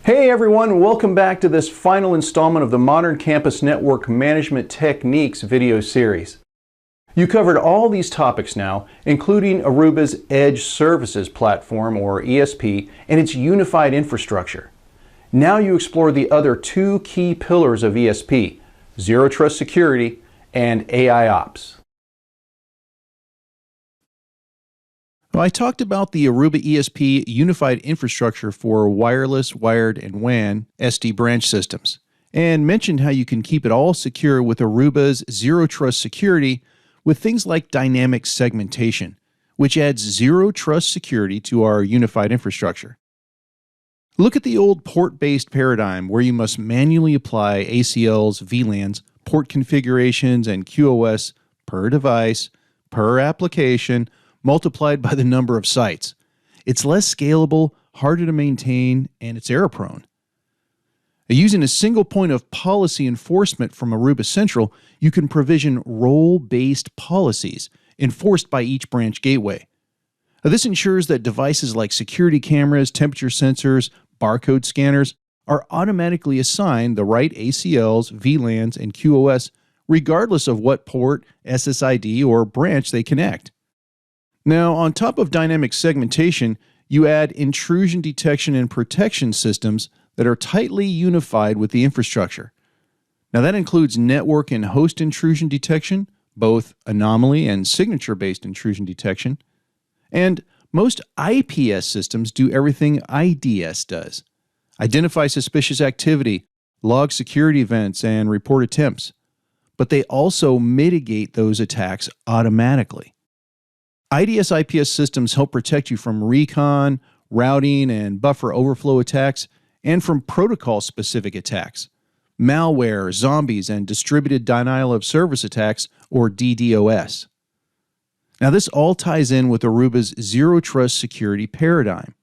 Hey everyone, welcome back to this final installment of the Modern Campus Network Management Techniques video series. You covered all these topics now, including Aruba's Edge Services Platform, or ESP, and its unified infrastructure. Now you explore the other two key pillars of ESP, Zero Trust Security and AIOps. Well, I talked about the Aruba ESP unified infrastructure for wireless, wired, and WAN SD branch systems, and mentioned how you can keep it all secure with Aruba's Zero Trust Security with things like dynamic segmentation, which adds zero trust security to our unified infrastructure. Look at the old port-based paradigm where you must manually apply ACLs, VLANs, port configurations, and QoS per device, per application, multiplied by the number of sites. It's less scalable, harder to maintain, and it's error-prone. Using a single point of policy enforcement from Aruba Central, you can provision role-based policies enforced by each branch gateway. This ensures that devices like security cameras, temperature sensors, barcode scanners are automatically assigned the right ACLs, VLANs, and QoS regardless of what port, SSID, or branch they connect. Now, on top of dynamic segmentation, you add intrusion detection and protection systems that are tightly unified with the infrastructure. Now, that includes network and host intrusion detection, both anomaly and signature-based intrusion detection. And most IPS systems do everything IDS does: identify suspicious activity, log security events, and report attempts. But they also mitigate those attacks automatically. IDS IPS systems help protect you from recon, routing, and buffer overflow attacks, and from protocol-specific attacks, malware, zombies, and distributed denial of service attacks, or DDoS. Now, this all ties in with Aruba's Zero Trust Security paradigm.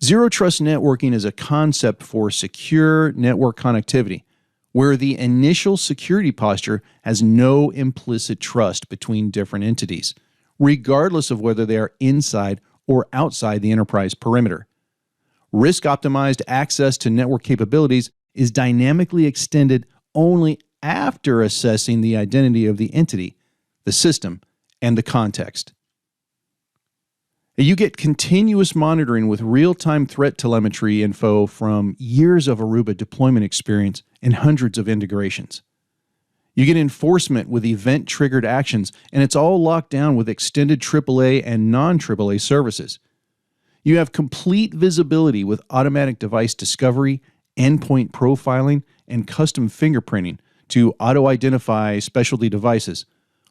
Zero Trust networking is a concept for secure network connectivity, where the initial security posture has no implicit trust between different entities, regardless of whether they are inside or outside the enterprise perimeter. Risk-optimized access to network capabilities is dynamically extended only after assessing the identity of the entity, the system, and the context. You get continuous monitoring with real-time threat telemetry info from years of Aruba deployment experience and hundreds of integrations. You get enforcement with event-triggered actions, and it's all locked down with extended AAA and non-AAA services. You have complete visibility with automatic device discovery, endpoint profiling, and custom fingerprinting to auto-identify specialty devices,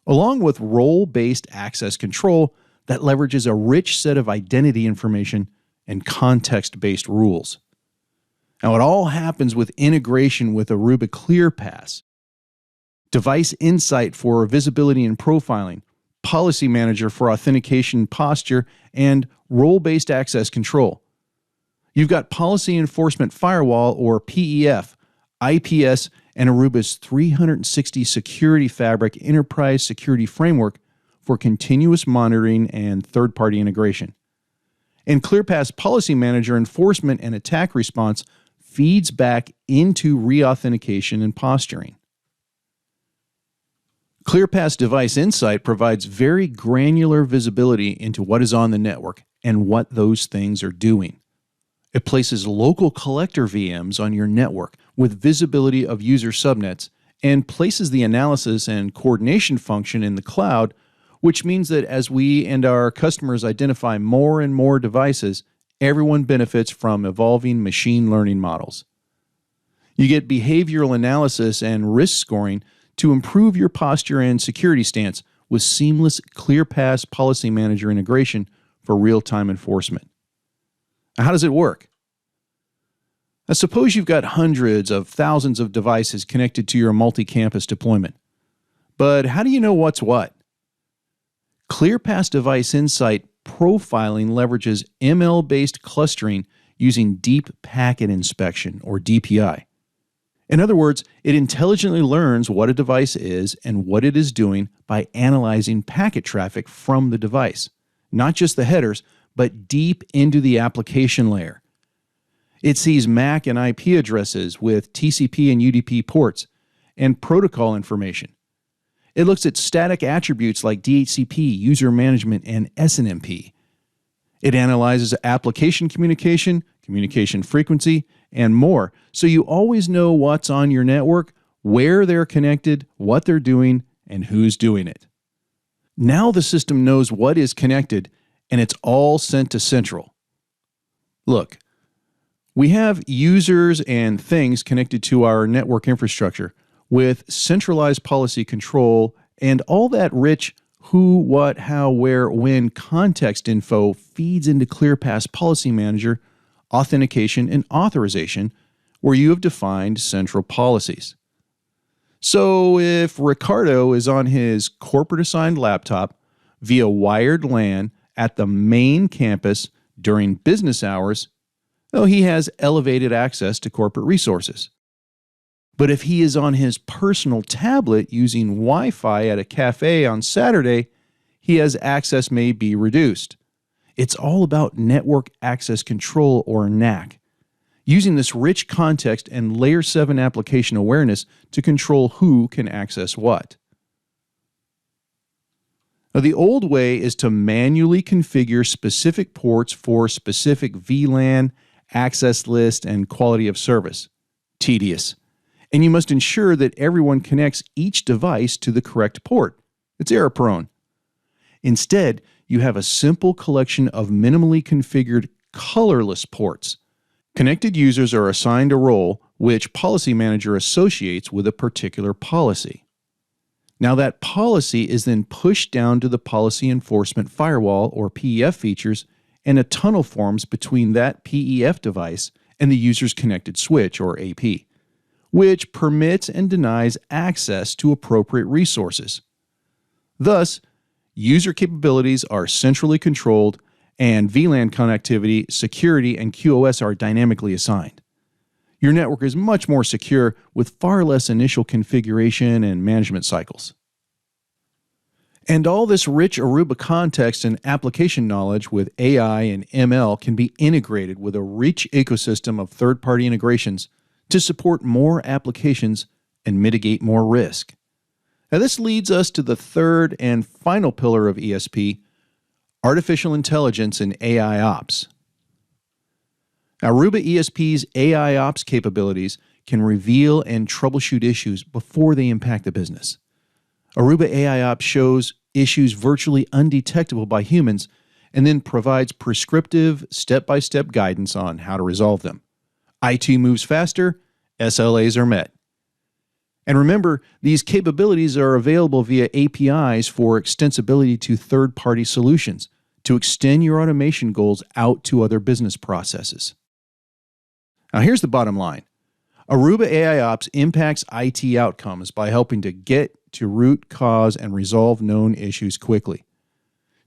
along with role-based access control that leverages a rich set of identity information and context-based rules. Now, it all happens with integration with Aruba ClearPass, Device Insight for visibility and profiling, Policy Manager for authentication posture, and role-based access control. You've got Policy Enforcement Firewall, or PEF, IPS, and Aruba's 360 Security Fabric Enterprise Security Framework for continuous monitoring and third-party integration. And ClearPass Policy Manager enforcement and attack response feeds back into reauthentication and posturing. ClearPass Device Insight provides very granular visibility into what is on the network and what those things are doing. It places local collector VMs on your network with visibility of user subnets and places the analysis and coordination function in the cloud, which means that as we and our customers identify more and more devices, everyone benefits from evolving machine learning models. You get behavioral analysis and risk scoring to improve your posture and security stance with seamless ClearPass Policy Manager integration for real-time enforcement. Now, how does it work? Now, suppose you've got hundreds of thousands of devices connected to your multi-campus deployment. But how do you know what's what? ClearPass Device Insight profiling leverages ML-based clustering using Deep Packet Inspection, or DPI. In other words, it intelligently learns what a device is and what it is doing by analyzing packet traffic from the device, not just the headers, but deep into the application layer. It sees MAC and IP addresses with TCP and UDP ports and protocol information. It looks at static attributes like DHCP, user management, and SNMP. It analyzes application communication, communication frequency, and more, so you always know what's on your network, where they're connected, what they're doing, and who's doing it. Now the system knows what is connected, and it's all sent to central. Look, we have users and things connected to our network infrastructure with centralized policy control, and all that rich who, what, how, where, when context info feeds into ClearPass Policy Manager, authentication, and authorization, where you have defined central policies. So if Ricardo is on his corporate-assigned laptop via wired LAN at the main campus during business hours, he has elevated access to corporate resources. But if he is on his personal tablet using Wi-Fi at a cafe on Saturday, his access may be reduced. It's all about network access control, or NAC, using this rich context and Layer 7 application awareness to control who can access what. Now, the old way is to manually configure specific ports for specific VLAN, access list, and quality of service. Tedious. And you must ensure that everyone connects each device to the correct port. It's error-prone. Instead, you have a simple collection of minimally configured colorless ports. Connected users are assigned a role which Policy Manager associates with a particular policy. Now that policy is then pushed down to the Policy Enforcement Firewall, or PEF features, and a tunnel forms between that PEF device and the user's connected switch, or AP, which permits and denies access to appropriate resources. Thus, user capabilities are centrally controlled, and VLAN connectivity, security, and QoS are dynamically assigned. Your network is much more secure with far less initial configuration and management cycles. And all this rich Aruba context and application knowledge with AI and ML can be integrated with a rich ecosystem of third-party integrations to support more applications and mitigate more risk. Now, this leads us to the third and final pillar of ESP, artificial intelligence and AIOps. Aruba ESP's AIOps capabilities can reveal and troubleshoot issues before they impact the business. Aruba AIOps shows issues virtually undetectable by humans and then provides prescriptive, step-by-step guidance on how to resolve them. IT moves faster, SLAs are met. And remember, these capabilities are available via APIs for extensibility to third-party solutions to extend your automation goals out to other business processes. Now here's the bottom line. Aruba AIOps impacts IT outcomes by helping to get to root cause and resolve known issues quickly,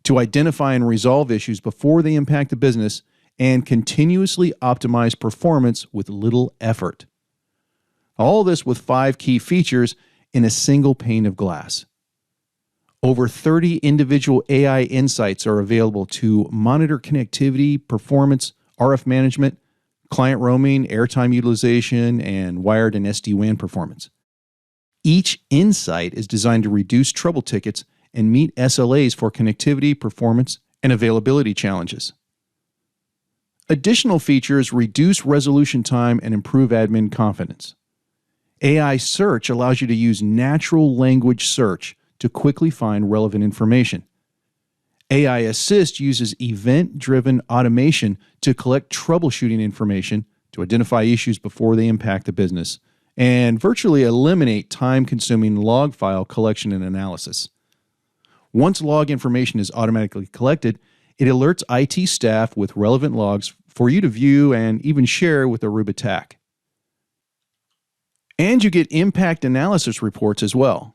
to identify and resolve issues before they impact the business, and continuously optimize performance with little effort. All this with 5 key features in a single pane of glass. Over 30 individual AI insights are available to monitor connectivity, performance, RF management, client roaming, airtime utilization, and wired and SD-WAN performance. Each insight is designed to reduce trouble tickets and meet SLAs for connectivity, performance, and availability challenges. Additional features reduce resolution time and improve admin confidence. AI search allows you to use natural language search to quickly find relevant information. AI Assist uses event-driven automation to collect troubleshooting information to identify issues before they impact the business and virtually eliminate time-consuming log file collection and analysis. Once log information is automatically collected, it alerts IT staff with relevant logs for you to view and even share with Aruba TAC. And you get impact analysis reports as well.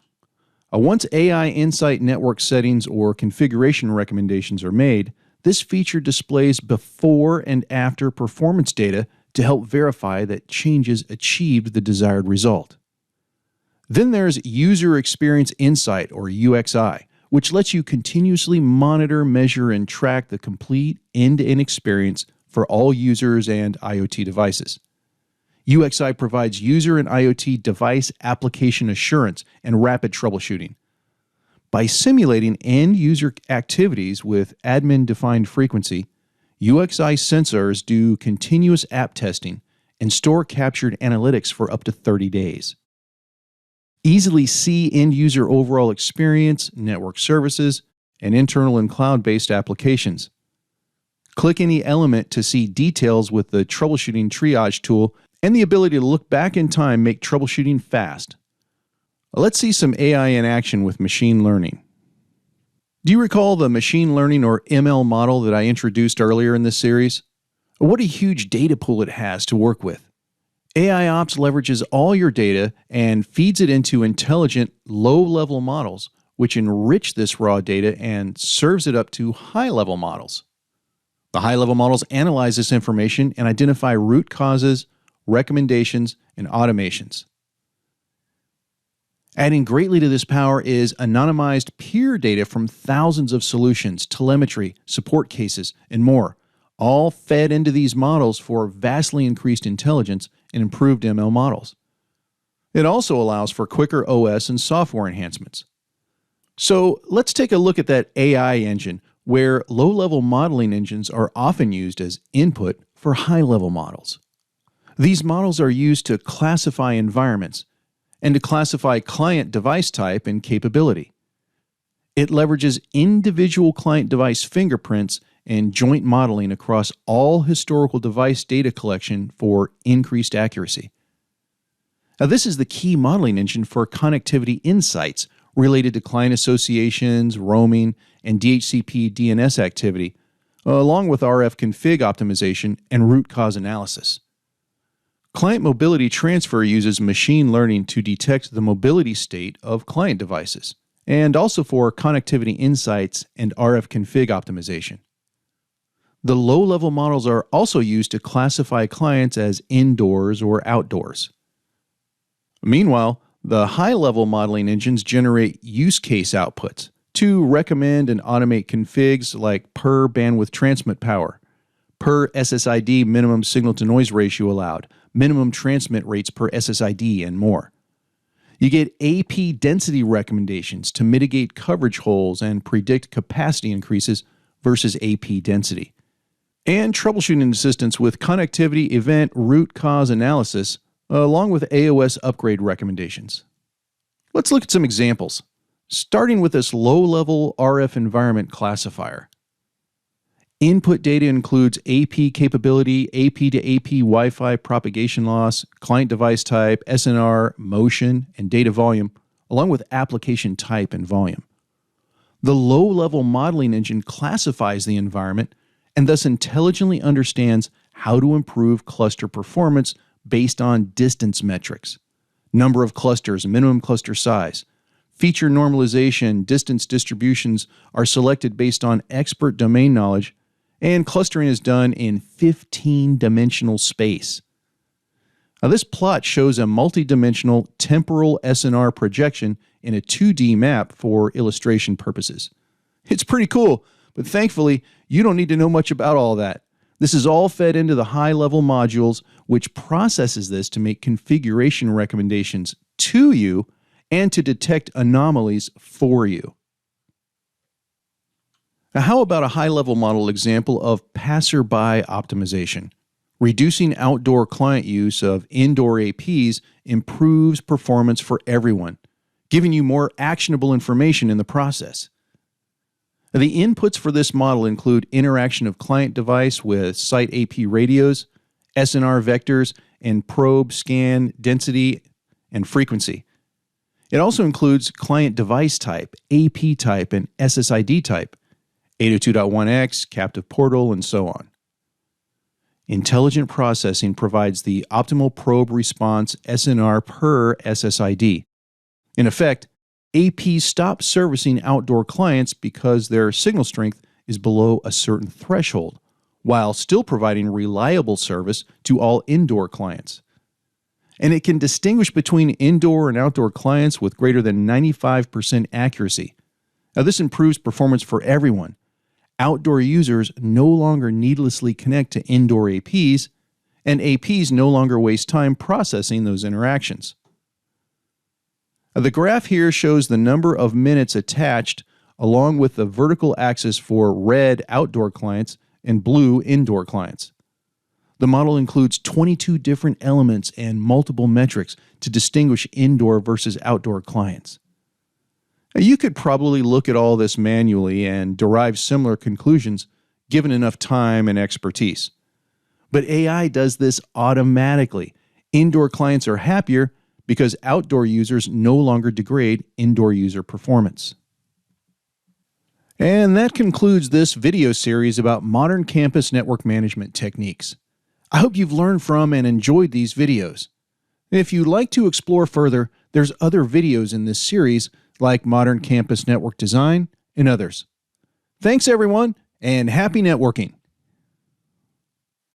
Once AI Insight network settings or configuration recommendations are made, this feature displays before and after performance data to help verify that changes achieved the desired result. Then there's User Experience Insight, or UXI, which lets you continuously monitor, measure, and track the complete end-to-end experience for all users and IoT devices. UXI provides user and IoT device application assurance and rapid troubleshooting. By simulating end-user activities with admin-defined frequency, UXI sensors do continuous app testing and store captured analytics for up to 30 days. Easily see end-user overall experience, network services, and internal and cloud-based applications. Click any element to see details with the troubleshooting triage tool and the ability to look back in time make troubleshooting fast. Let's see some AI in action with machine learning. Do you recall the machine learning or ML model that I introduced earlier in this series? What a huge data pool it has to work with. AIOps leverages all your data and feeds it into intelligent, low-level models, which enrich this raw data and serves it up to high-level models. The high-level models analyze this information and identify root causes, recommendations, and automations. Adding greatly to this power is anonymized peer data from thousands of solutions, telemetry, support cases, and more, all fed into these models for vastly increased intelligence and improved ML models. It also allows for quicker OS and software enhancements. So let's take a look at that AI engine, where low-level modeling engines are often used as input for high-level models. These models are used to classify environments and to classify client device type and capability. It leverages individual client device fingerprints and joint modeling across all historical device data collection for increased accuracy. Now, this is the key modeling engine for connectivity insights related to client associations, roaming, and DHCP DNS activity, along with RF config optimization and root cause analysis. Client mobility transfer uses machine learning to detect the mobility state of client devices, and also for connectivity insights and RF config optimization. The low-level models are also used to classify clients as indoors or outdoors. Meanwhile, the high-level modeling engines generate use case outputs to recommend and automate configs like per bandwidth transmit power, per SSID minimum signal-to-noise ratio allowed, minimum transmit rates per SSID, and more. You get AP density recommendations to mitigate coverage holes and predict capacity increases versus AP density. And troubleshooting assistance with connectivity event root cause analysis, along with AOS upgrade recommendations. Let's look at some examples, starting with this low-level RF environment classifier. Input data includes AP capability, AP to AP Wi-Fi propagation loss, client device type, SNR, motion, and data volume, along with application type and volume. The low-level modeling engine classifies the environment and thus intelligently understands how to improve cluster performance based on distance metrics, number of clusters, minimum cluster size. Feature normalization, distance distributions are selected based on expert domain knowledge, and clustering is done in 15-dimensional space. Now, this plot shows a multidimensional temporal SNR projection in a 2D map for illustration purposes. It's pretty cool, but thankfully, you don't need to know much about all that. This is all fed into the high-level modules, which processes this to make configuration recommendations to you and to detect anomalies for you. Now, how about a high-level model example of passerby optimization? Reducing outdoor client use of indoor APs improves performance for everyone, giving you more actionable information in the process. Now, the inputs for this model include interaction of client device with site AP radios, SNR vectors, and probe scan density and frequency. It also includes client device type, AP type, and SSID type, 802.1x, captive portal, and so on. Intelligent processing provides the optimal probe response SNR per SSID. In effect, AP stops servicing outdoor clients because their signal strength is below a certain threshold, while still providing reliable service to all indoor clients. And it can distinguish between indoor and outdoor clients with greater than 95% accuracy. Now, this improves performance for everyone. Outdoor users no longer needlessly connect to indoor APs, and APs no longer waste time processing those interactions. The graph here shows the number of minutes attached along with the vertical axis for red outdoor clients and blue indoor clients. The model includes 22 different elements and multiple metrics to distinguish indoor versus outdoor clients. Now, you could probably look at all this manually and derive similar conclusions given enough time and expertise. But AI does this automatically. Indoor clients are happier because outdoor users no longer degrade indoor user performance. And that concludes this video series about modern campus network management techniques. I hope you've learned from and enjoyed these videos. If you'd like to explore further, there's other videos in this series like modern campus network design and others. Thanks everyone, and happy networking!